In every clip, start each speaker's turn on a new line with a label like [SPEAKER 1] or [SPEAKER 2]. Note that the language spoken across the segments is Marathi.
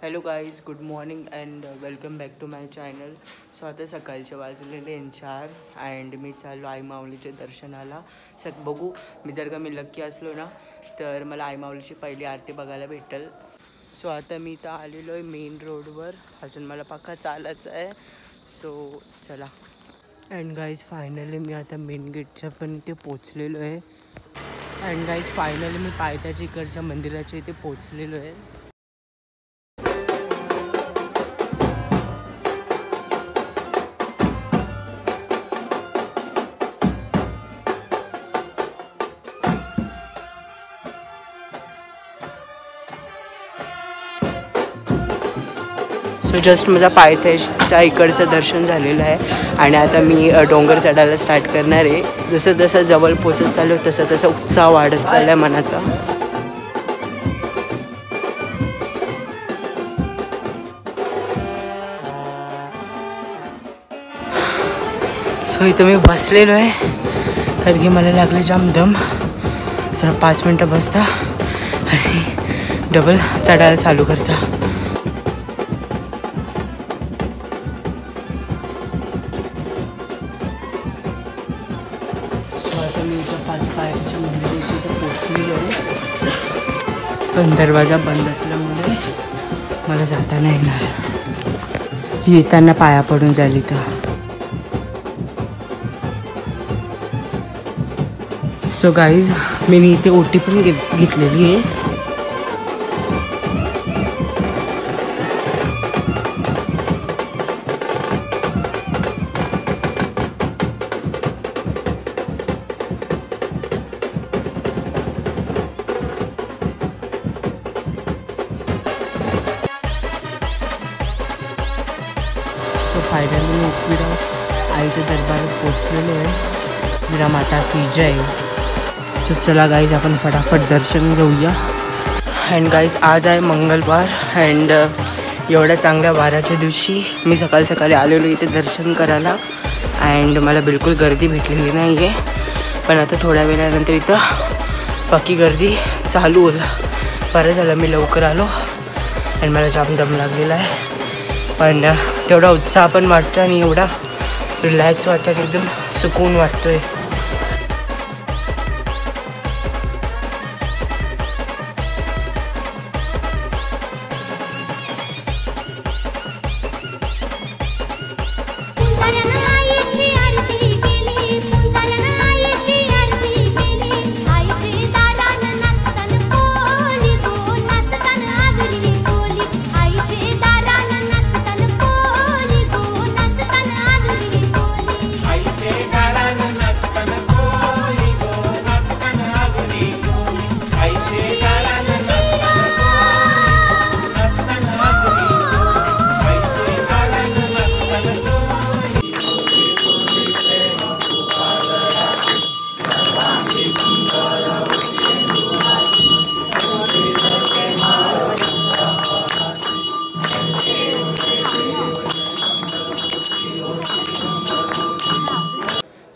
[SPEAKER 1] Hello guys, good morning and welcome back to my channel. So आता सकाळचे वाजलेले 4 अँड मी चाललो आई माऊलीच्या दर्शनाला. बघू, मी लक्की असलो ना तर मला आई माऊलीची पहिली आरती बघायला भेटेल. सो आता मी इथं आलेलो आहे मेन रोडवर. अजून मला पक्का चालायचं आहे. सो चला. अँड गाईज फायनली मी आता मेन गेटच्या पण इथे पोचलेलो आहे. अँड गाईज फायनली मी पायथ्याच्या इकडच्या मंदिराच्या इथे पोचलेलो आहे. सो जस्ट माझा पायथ्याच्या इकडचं दर्शन झालेलं आहे आणि आता मी डोंगर चढायला स्टार्ट करणार आहे. जसं जसं जवळ पोचत चाललो तसं तसं उत्साह वाढत चालला आहे मनाचा. सो इथं मी बसलेलो आहे कारण की मला लागले जाम दम. जरा 5 मिनटं बसता आणि डबल चढायला चालू करता. आता मी इथं पायथ्याच्या मंदिराच्या इथं पोचलेलो आहे. पण दरवाजा बंद असल्यामुळे मला जाता नाही येणार. येताना पाया पडून जाईल इथं. सो गाईज मी इथे ओटी पण घेतलेली आहे. सो फायनली मी एकविरा आईच्या दरबारात पोचलेलो आहे. विरा माता की जय. सो चला गाईज आपण फटाफट दर्शन घेऊया. अँड गाईज आज आहे मंगळवार अँड एवढ्या चांगल्या वाराच्या दिवशी मी सकाळी आलेलो इथे दर्शन करायला. अँड मला बिलकुल गर्दी भेटलेली नाही आहे. पण आता थोड्या वेळानंतर इथं पक्की गर्दी चालू होईल. बरं झालं मी लवकर आलो आणि मला जाम दम लागलेला आहे. पण तेवढा उत्साह पण वाटतो आणि एवढा रिलॅक्स वाटतं की एकदम सुकून वाटतोय.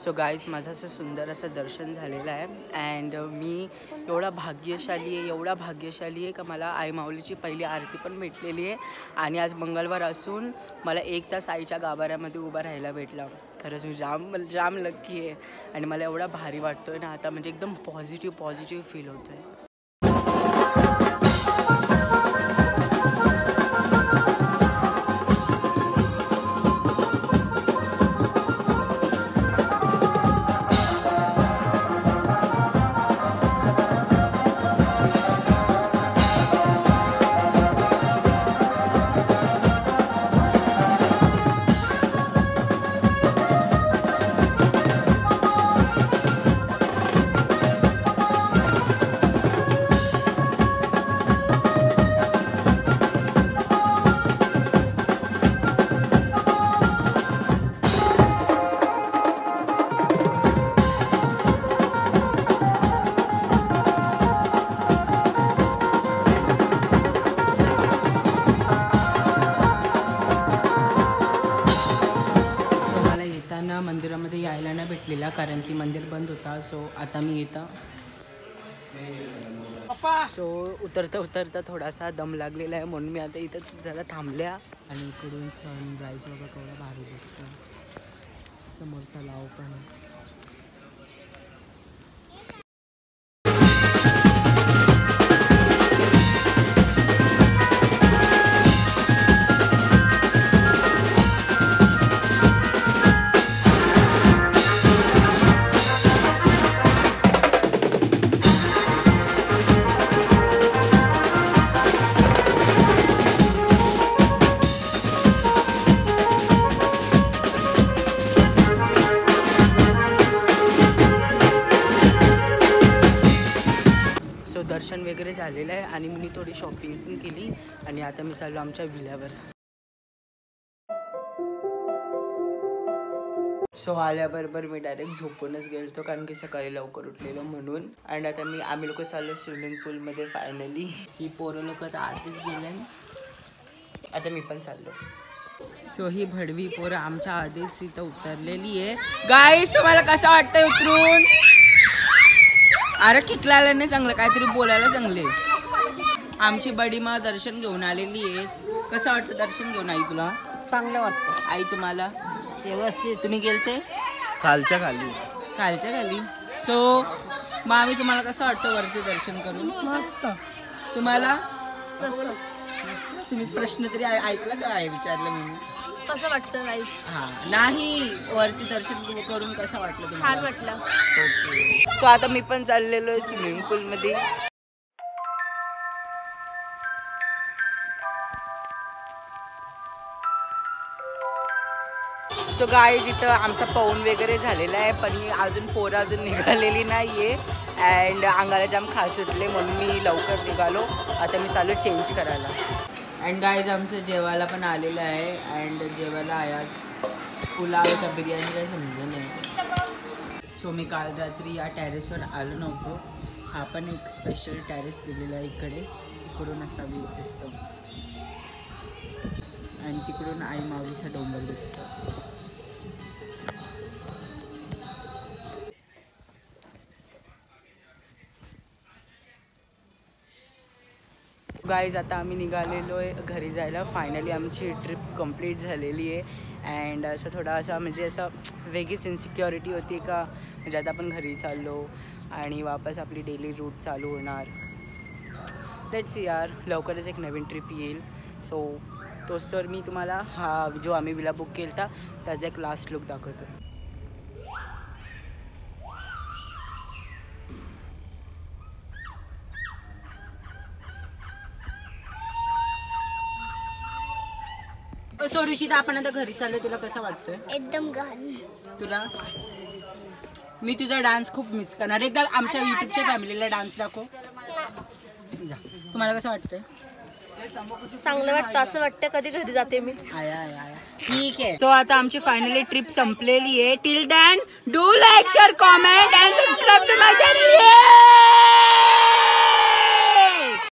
[SPEAKER 1] सो गाईज माझं असं सुंदर असं दर्शन झालेलं आहे. अँड मी एवढा भाग्यशाली आहे का मला आई माऊलीची पहिली आरती पण भेटलेली आहे. आणि आज मंगळवार असून मला 1 तास आईच्या गाभाऱ्यामध्ये उभा राहायला भेटला. खरंच मी जाम लक्की आहे. आणि मला एवढा भारी वाटतो आहे ना आता, म्हणजे एकदम पॉझिटिव्ह फील होतं आहे. मंदिरामध्ये यायला नाही भेटलेला कारण की मंदिर बंद होता. सो आता मी येतं सो उतरता उतरता थोडासा दम लागलेला आहे म्हणून मी आता इथं जरा थांबल्या. आणि इकडून सनराईज बघा केवढा भारी दिसतं. समोर तलाव पण आहे. दर्शन वगैरे झालेलं आहे आणि मी थोडी शॉपिंग पण केली आणि आता मी चाललो आमच्या विल्यावर. सो आल्याबरोबर मी डायरेक्ट झोपूनच गेलतो कारण की सकाळी लवकर उठलेलो म्हणून. आणि आता आम्ही लोक चाललो स्विमिंग पूलमध्ये. फायनली ही पोरं लोक तर आधीच गेले, आता मी पण चाललो. सो ही भडवी पोरं आमच्या आधीच इथं उतरलेली आहे. गाईस तुम्हाला कसं वाटतंय उतरून? अरे किकलाला नाही चांगलं, काहीतरी बोलायला चांगले. आमची बडी मा दर्शन घेऊन आलेली आहे. कसं वाटतं दर्शन घेऊन आई तुला?
[SPEAKER 2] चांगलं वाटतं.
[SPEAKER 1] आई तुम्हाला?
[SPEAKER 2] व्यवस्थित.
[SPEAKER 1] तुम्ही गेलते
[SPEAKER 3] खालच्या खाली.
[SPEAKER 1] खालच्या खाली. सो मामी तुम्हाला कसं वाटतं वरती दर्शन करून?
[SPEAKER 2] मस्त.
[SPEAKER 1] तुम्हाला?
[SPEAKER 2] मस्त.
[SPEAKER 1] तुम्ही प्रश्न तरी ऐकला का? आहे विचारलं मी.
[SPEAKER 2] कसं वाटतं गाईस?
[SPEAKER 1] हां नाही, वरती दर्शन करून कसं वाटलं तुम्हाला?
[SPEAKER 2] छान वाटलं.
[SPEAKER 1] ओके. सो आता मी पण चाललेलो आहे स्विमिंग पूलमध्ये. सो गाईज इथं आमचा पाऊण वगैरे झालेला आहे पण ही अजून पोरं अजून निघालेली नाही आहे. अँड अंगाला जाम खास सुटले म्हणून मी लवकर निघालो. आता मी चालू चेंज करायला. अँड गाईज आमचं जेवायला पण आलेलं आहे. अँड जेवायला आहे आज पुलाव का बिर्याणी काय समजलं नाही. सो मी काल रात्री या टेरेसवर आलो नव्हतो. हा पण एक स्पेशल टेरेस दिलेला आहे इकडे. इकडून असा व्ह्यू दिसतो आणि तिकडून आई माऊलीचा डोंगर दिसतो. गाईज आता आम्ही निघालेलो आहे घरी जायला. फायनली आमची ट्रिप कंप्लीट झालेली आहे. अँड असं थोडा असा म्हणजे असं वेगळीच इन्सिक्युरिटी होती का म्हणजे आता आपण घरी चाललो आणि वापस आपली डेली रूट चालू होणार. लेट्स सी यार, लवकरच एक नवीन ट्रिप येईल. सो तोच तर मी तुम्हाला हा जो आम्ही विला बुक केला होता त्याचा एक लास्ट लुक दाखवतो. सो ऋषिता आपण आता घरी चाललो. तुला कसं वाटतंय?
[SPEAKER 2] एकदम घाण.
[SPEAKER 1] तुला? मी तुझा डान्स खूप मिस करणार. एकदा आमच्या युट्यूबच्या फॅमिलीला डान्स दाखव जा. तुम्हाला कसं वाटतंय?
[SPEAKER 2] चांगलं वाटतं. असं वाटतं कधी घरी जाते मी.
[SPEAKER 1] आया आया आया. ठीक आहे. सो आता आमची फायनली ट्रिप संपलेली आहे. Till then do like share comment and subscribe to my channel.